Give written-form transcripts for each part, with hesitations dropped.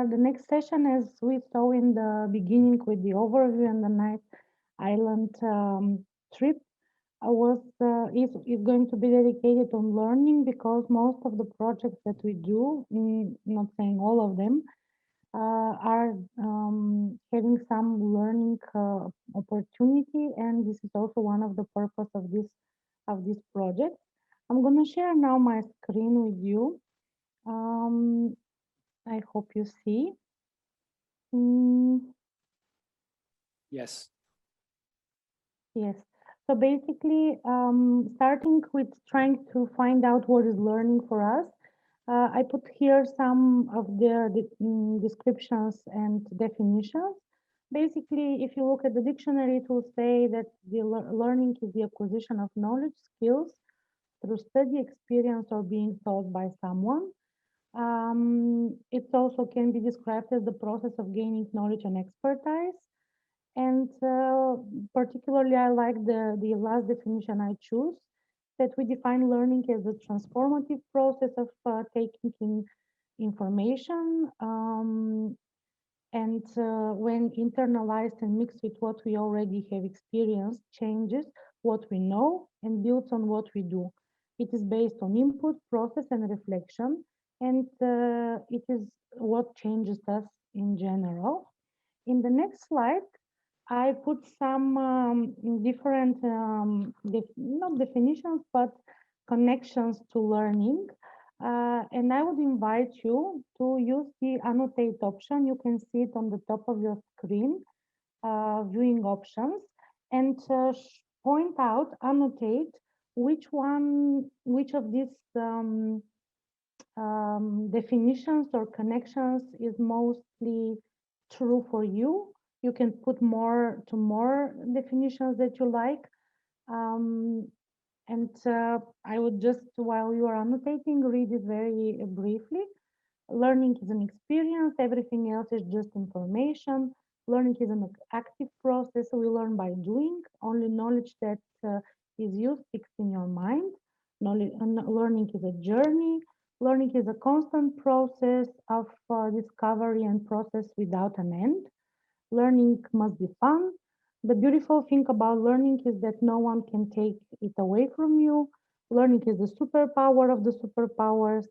the next session, as we saw in the beginning with the overview and the night island trip, is going to be dedicated on learning, because most of the projects that we do, not saying all of them, are having some learning opportunity, and this is also one of the purpose of this project. I'm going to share now my screen with you. I hope you see. Yes. Yes. So basically, starting with trying to find out what is learning for us, I put here some of the descriptions and definitions. Basically, if you look at the dictionary, it will say that the learning is the acquisition of knowledge, skills through study, experience, or being taught by someone. It also can be described as the process of gaining knowledge and expertise. And particularly, I like the last definition I choose, that we define learning as a transformative process of taking in information, and when internalized and mixed with what we already have experienced, changes what we know and builds on what we do. It is based on input, process, and reflection, and it is what changes us in general. In the next slide, I put some different, not definitions, but connections to learning. And I would invite you to use the annotate option. You can see it on the top of your screen, viewing options, and point out, annotate which of these definitions or connections is mostly true for you. You can put more definitions that you like. And I would just, while you are annotating, read it very briefly. Learning is an experience. Everything else is just information. Learning is an active process. We learn by doing. Only knowledge that is used sticks in your mind. Learning is a journey. Learning is a constant process of discovery and process without an end. Learning must be fun. The beautiful thing about learning is that no one can take it away from you. Learning is the superpower of the superpowers.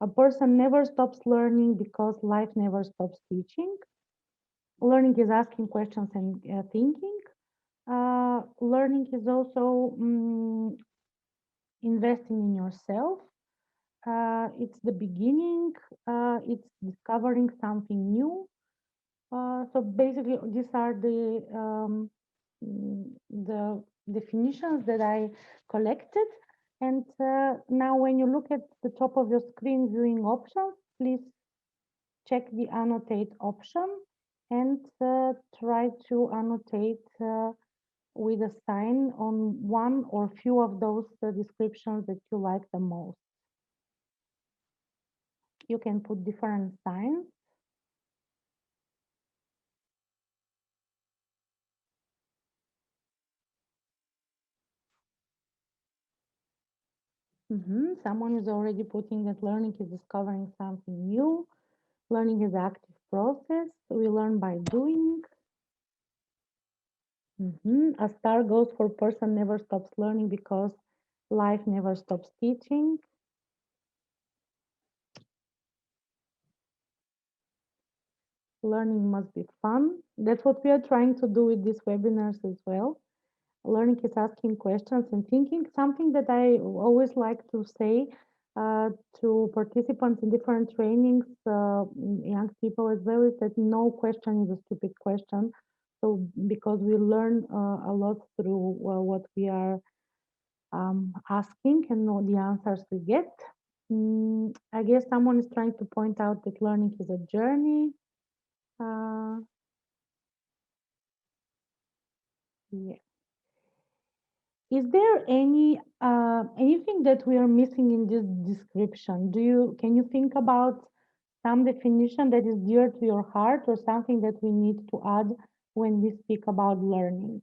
A person never stops learning because life never stops teaching. Learning is asking questions and thinking. Learning is also investing in yourself. It's the beginning. It's discovering something new. So basically, these are the definitions that I collected. And now when you look at the top of your screen viewing options, please check the annotate option and try to annotate with a sign on one or few of those descriptions that you like the most. You can put different signs. Someone is already putting that learning is discovering something new. Learning is an active process. We learn by doing. A star goes for person never stops learning because life never stops teaching. Learning must be fun. That's what we are trying to do with these webinars as well. Learning is asking questions and thinking. Something that I always like to say to participants in different trainings, young people as well, is that no question is a stupid question. So because we learn a lot through what we are asking and know the answers we get. I guess someone is trying to point out that learning is a journey. Yeah. Is there anything that we are missing in this description? Can you think about some definition that is dear to your heart, or something that we need to add when we speak about learning?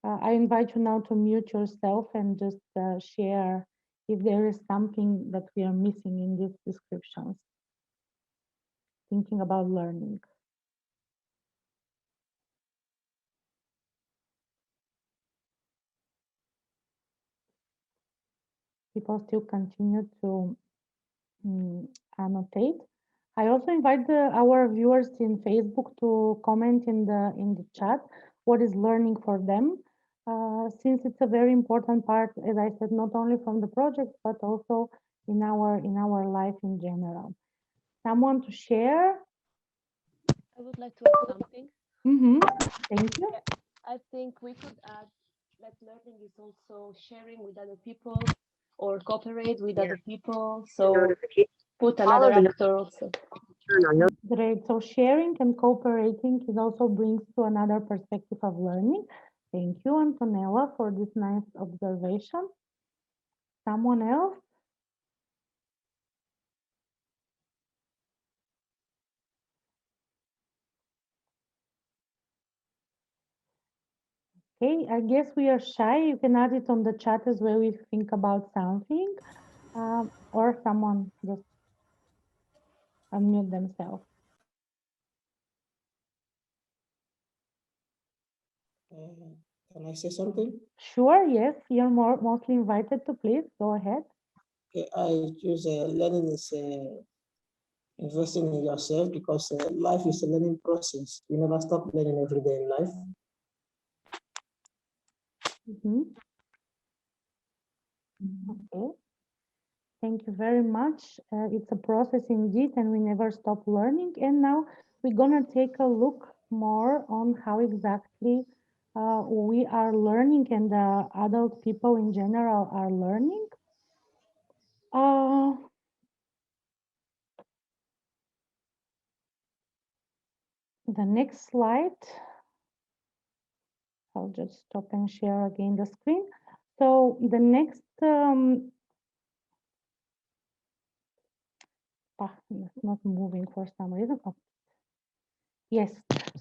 I invite you now to mute yourself and just share if there is something that we are missing in these descriptions. thinking about learning. People still continue to annotate. I also invite our viewers in Facebook to comment in the chat what is learning for them, since it's a very important part, as I said, not only from the project but also in our life in general. Someone to share? I would like to add something. Thank you. I think we could add that learning is also sharing with other people or cooperate with other people. So put another actor also. Great. So sharing and cooperating is also brings to another perspective of learning. Thank you, Antonella, for this nice observation. Someone else? Okay, I guess we are shy. You can add it on the chat as well if you think about something, or someone just unmute themselves. Can I say something? Sure, yes, you're mostly invited to please go ahead. Okay, I choose learning is investing in yourself because life is a learning process. You never stop learning every day in life. Okay. Thank you very much. It's a process indeed, and we never stop learning. And now we're gonna take a look more on how exactly we are learning and the adult people in general are learning. Uh, the next slide. I'll just stop and share again the screen. So the next it's not moving for some reason. Oh. Yes.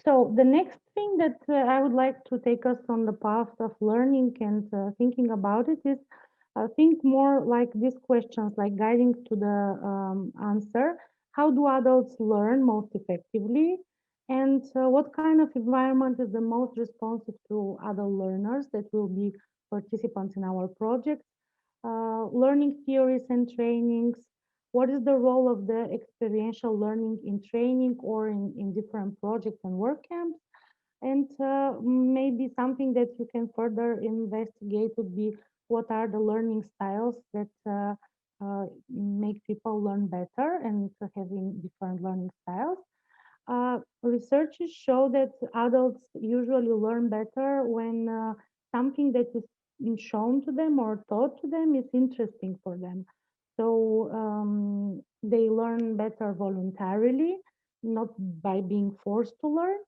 So the next thing that I would like to take us on the path of learning and thinking about it is think more like these questions, like guiding to the answer. How do adults learn most effectively? And what kind of environment is the most responsive to adult learners that will be participants in our project? Learning theories and trainings. What is the role of the experiential learning in training or in different projects and work camps? And maybe something that you can further investigate would be what are the learning styles that make people learn better and having different learning styles. Researchers show that adults usually learn better when something that is shown to them or taught to them is interesting for them. So they learn better voluntarily, not by being forced to learn.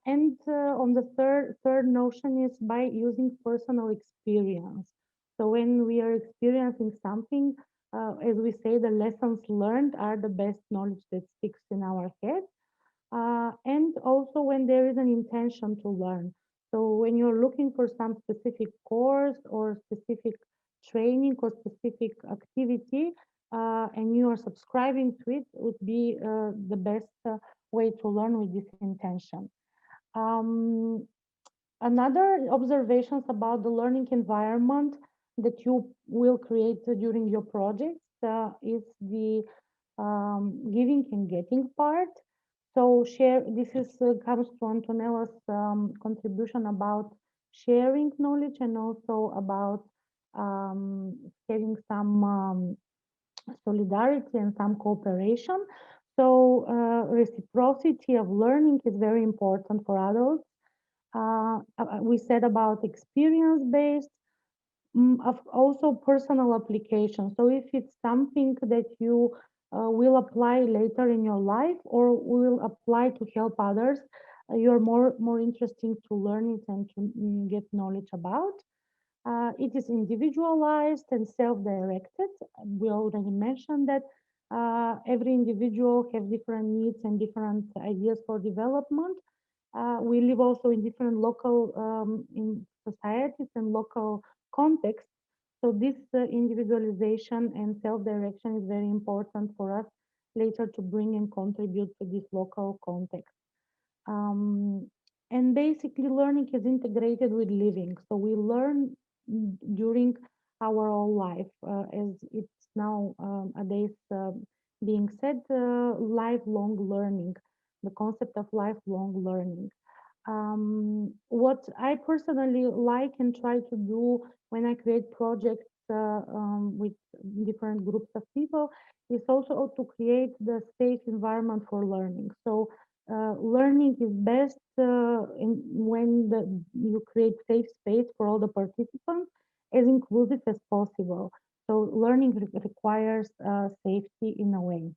And on the third notion is by using personal experience. So when we are experiencing something, as we say, the lessons learned are the best knowledge that sticks in our head. And also when there is an intention to learn. So when you're looking for some specific course or specific training or specific activity, and you are subscribing to it, would be the best way to learn with this intention. Um, Another observations about the learning environment that you will create during your projects is the giving and getting part. So share, this is comes to Antonella's contribution about sharing knowledge and also about having some solidarity and some cooperation. So reciprocity of learning is very important for adults. We said about experience based, of also personal application. So if it's something that you will apply later in your life or will apply to help others, you're more interesting to learn it and to get knowledge about. It is individualized and self-directed. We already mentioned that every individual have different needs and different ideas for development. We live also in different local in societies and local contexts. So this individualization and self-direction is very important for us later to bring and contribute to this local context. And basically, learning is integrated with living. So we learn during our whole life, as it's now nowadays being said, lifelong learning, the concept of lifelong learning. What I personally like and try to do when I create projects with different groups of people is also to create the safe environment for learning. So learning is best when you create safe space for all the participants, as inclusive as possible. So learning requires safety in a way.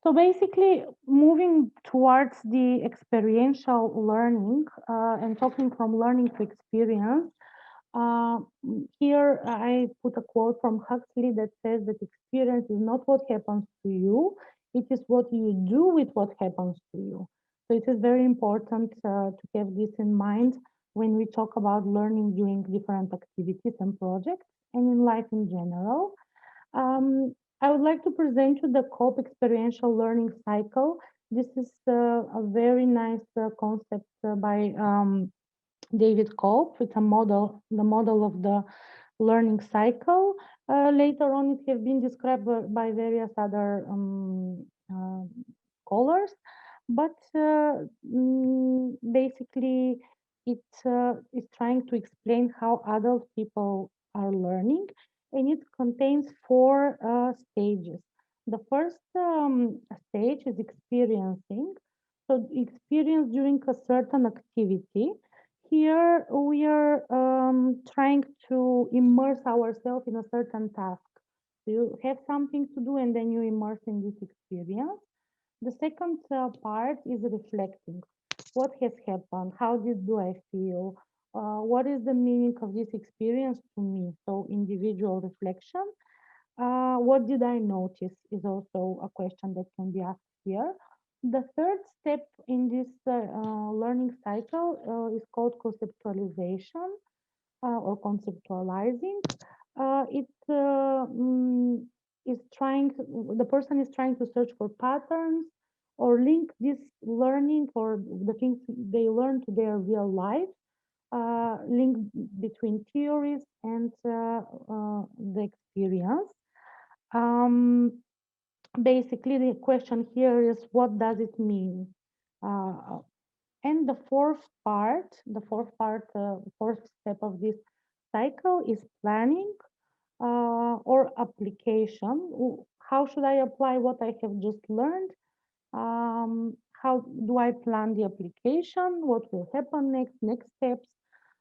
So basically, moving towards the experiential learning and talking from learning to experience, uh, here I put a quote from Huxley that says that experience is not what happens to you, it is what you do with what happens to you. So it is very important to have this in mind when we talk about learning during different activities and projects and in life in general. I would like to present you the COP experiential learning cycle. This is a very nice concept by D.Kolb. It's a model, the model of the learning cycle. Later on, it has been described by various other scholars, but basically, it is trying to explain how adult people are learning, and it contains four stages. The first stage is experiencing. So, experience during a certain activity. Here we are trying to immerse ourselves in a certain task. So you have something to do and then you immerse in this experience. The second part is reflecting. What has happened? How do I feel? What is the meaning of this experience to me? So individual reflection. What did I notice is also a question that can be asked here. The third step in this learning cycle is called conceptualization or conceptualizing. It is trying, the person is trying to search for patterns or link this learning or the things they learn to their real life, link between theories and the experience. Um, Basically, the question here is what does it mean? Uh, and the fourth step of this cycle is planning or application. How should I apply what I have just learned? How do I plan the application? What will happen next steps?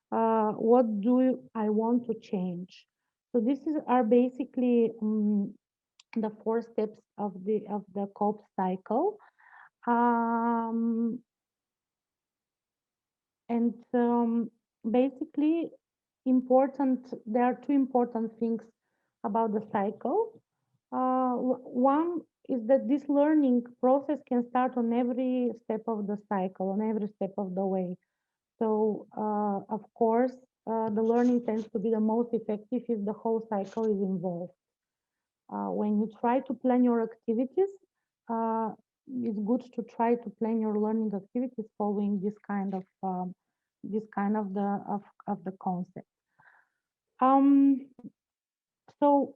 What do I want to change? So are basically the four steps of the COP cycle. Um, and basically there are two important things about the cycle. One is that this learning process can start on every step of the cycle, on every step of the way. So, of course, the learning tends to be the most effective if the whole cycle is involved. When you try to plan your activities, uh, it's good to try to plan your learning activities following this kind of the concept. So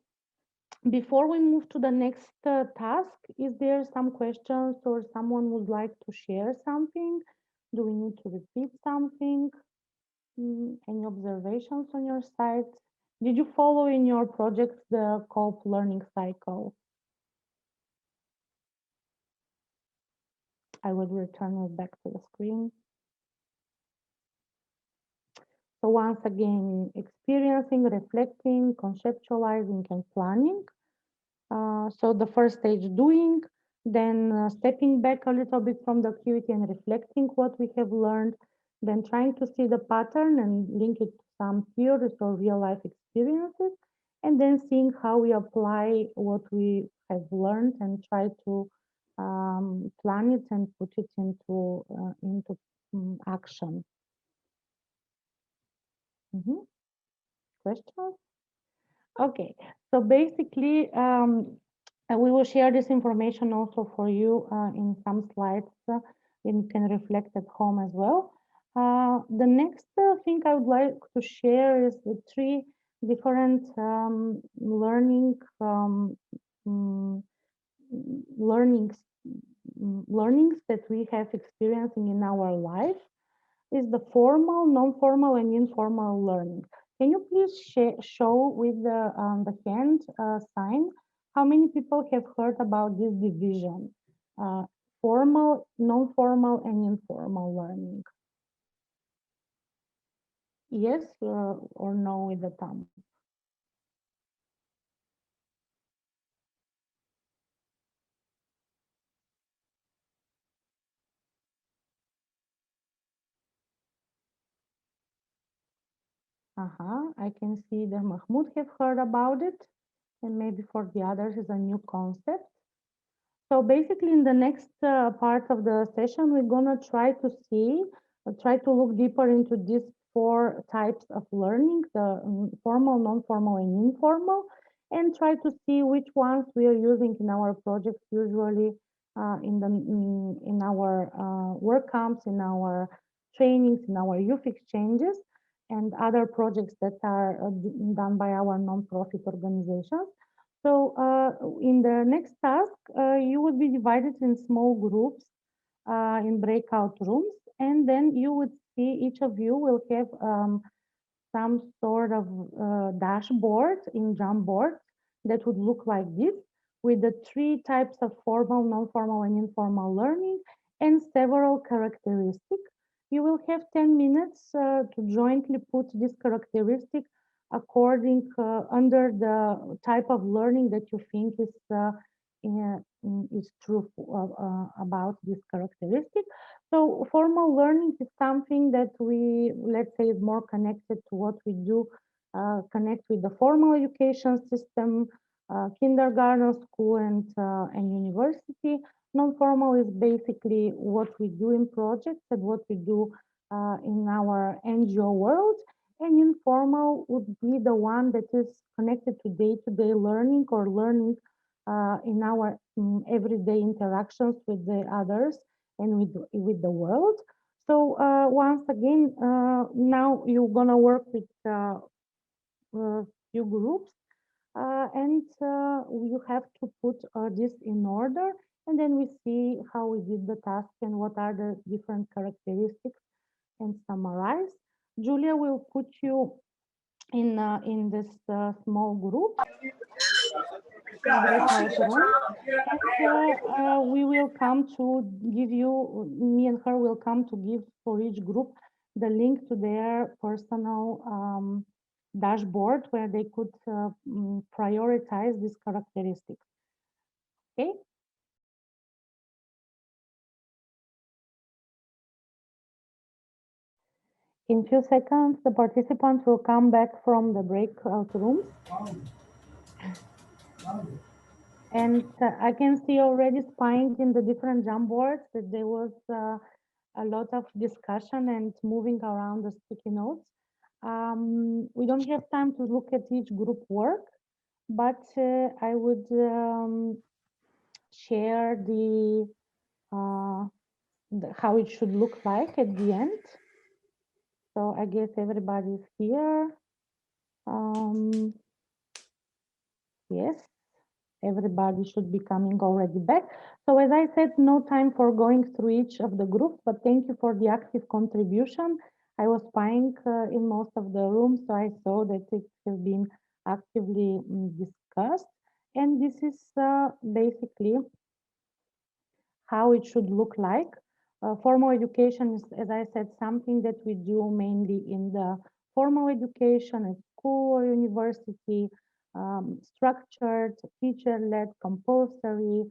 before we move to the next task, is there some questions or someone would like to share something? Do we need to repeat something? Any observations on your side? Did you follow in your projects the COP learning cycle? I will return it back to the screen. So once again, experiencing, reflecting, conceptualizing, and planning. So the first stage, doing, then stepping back a little bit from the activity and reflecting what we have learned, then trying to see the pattern and link it to some theories or real life experiences, and then seeing how we apply what we have learned and try to plan it and put it into action. Questions? Okay, so basically, we will share this information also for you in some slides, and you can reflect at home as well. The next thing I would like to share is the three different mm, learnings, learnings that we have experiencing in our life is the formal, non-formal, and informal learning. Can you please show with the hand sign how many people have heard about this division? Uh, Formal, non-formal, and informal learning. Yes or no with the thumb. I can see that Mahmoud have heard about it, and maybe for the others is a new concept. So basically, in the next part of the session, we're gonna try to see, try to look deeper into these four types of learning: the formal, non-formal, and informal, and try to see which ones we are using in our projects usually in our work camps, in our trainings, in our youth exchanges, and other projects that are done by our non-profit organizations. So in the next task, you would be divided in small groups in breakout rooms, and then you would see each of you will have some sort of dashboard in Jamboard that would look like this with the three types of formal, non-formal, and informal learning and several characteristics. You will have 10 minutes to jointly put this characteristic according under the type of learning that you think is true about this characteristic. So formal learning is something that we, let's say, is more connected to what we do, connect with the formal education system, kindergarten, school, and university. Non-formal is basically what we do in projects and what we do in our NGO world. And informal would be the one that is connected to day-to-day learning or learning in our everyday interactions with the others and with the world. So once again, now you're gonna work with few groups, and you have to put this in order, and then we see how we did the task and what are the different characteristics and summarize. Julia will put you in this small group breakout room, and we will come to give you, me and her will come to give for each group the link to their personal dashboard where they could prioritize these characteristics. Okay. In few seconds, the participants will come back from the breakout rooms. And I can see already spying in the different Jamboards that there was a lot of discussion and moving around the sticky notes. We don't have time to look at each group work, but I would share how it should look like at the end. So I guess everybody's here. Yes, everybody should be coming already back. So as I said, no time for going through each of the groups, but thank you for the active contribution. I was spying in most of the rooms, so I saw that it has been actively discussed. And this is basically how it should look like. Formal education is, as I said, something that we do mainly in the formal education at school or university, structured, teacher-led, compulsory.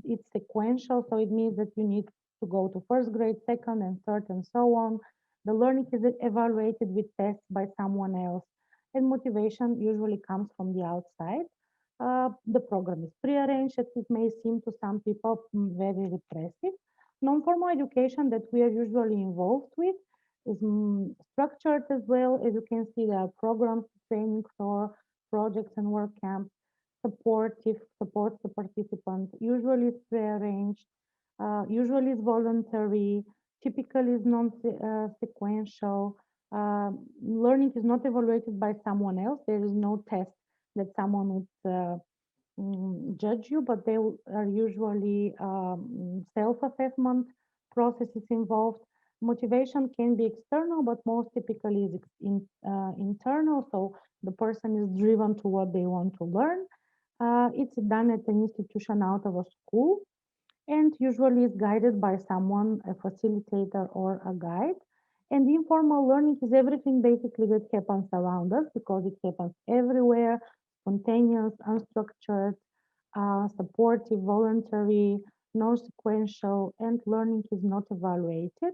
It's sequential, so it means that you need to go to first grade, second and third and so on. The learning is evaluated with tests by someone else, and motivation usually comes from the outside. The program is prearranged, as it may seem to some people very repressive. Non-formal education that we are usually involved with is structured as well. As you can see, there are programs, training for projects and work camps, supports the participants. Usually it's prearranged, usually it's voluntary, typically is non-sequential. Learning is not evaluated by someone else. There is no test that someone would judge you, but there are usually self-assessment processes involved. Motivation can be external, but most typically is internal. So the person is driven to what they want to learn. It's done at an institution out of a school and usually is guided by someone, a facilitator or a guide. And informal learning is everything basically that happens around us because it happens everywhere, spontaneous, unstructured, supportive, voluntary, non-sequential, and learning is not evaluated.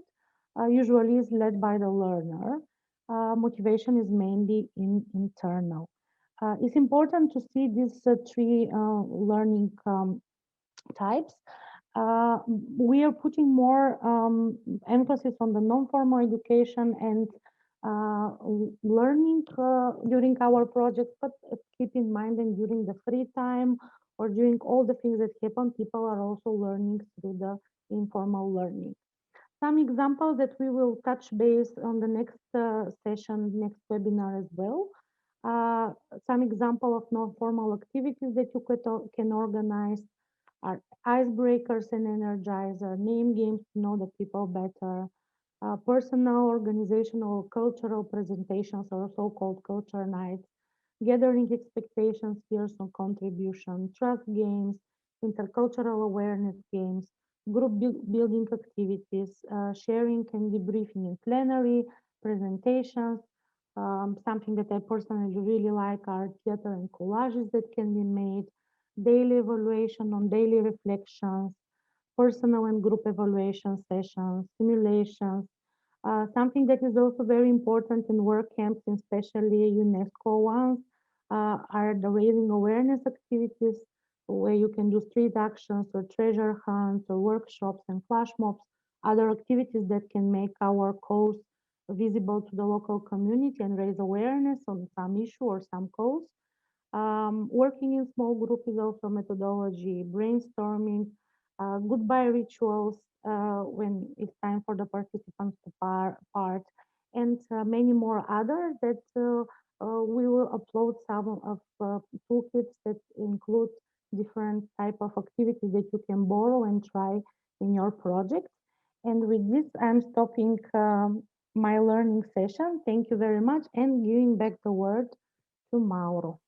Usually is led by the learner. Motivation is mainly internal. It's important to see these three learning types. We are putting more emphasis on the non-formal education and learning during our projects, but keep in mind and during the free time or during all the things that happen, people are also learning through the informal learning. Some examples that we will touch base on the next session, next webinar as well. Some example of non-formal activities that you can organize are icebreakers and energizer, name games to know the people better, personal, organizational, cultural presentations or so-called culture nights, gathering expectations, fears on contribution, trust games, intercultural awareness games, group building activities, sharing and debriefing in plenary, presentations. Something that I personally really like are theater and collages that can be made, daily evaluation on daily reflections, personal and group evaluation sessions, simulations. Something that is also very important in work camps, especially UNESCO ones, are the raising awareness activities where you can do street actions or treasure hunts or workshops and flash mobs, other activities that can make our cause visible to the local community and raise awareness on some issue or some cause. Working in small group is also methodology, brainstorming, goodbye rituals when it's time for the participants to part, and many more others that we will upload some of toolkits that include different type of activities that you can borrow and try in your project. And with this, I'm stopping my learning session. Thank you very much and giving back the word to Mauro.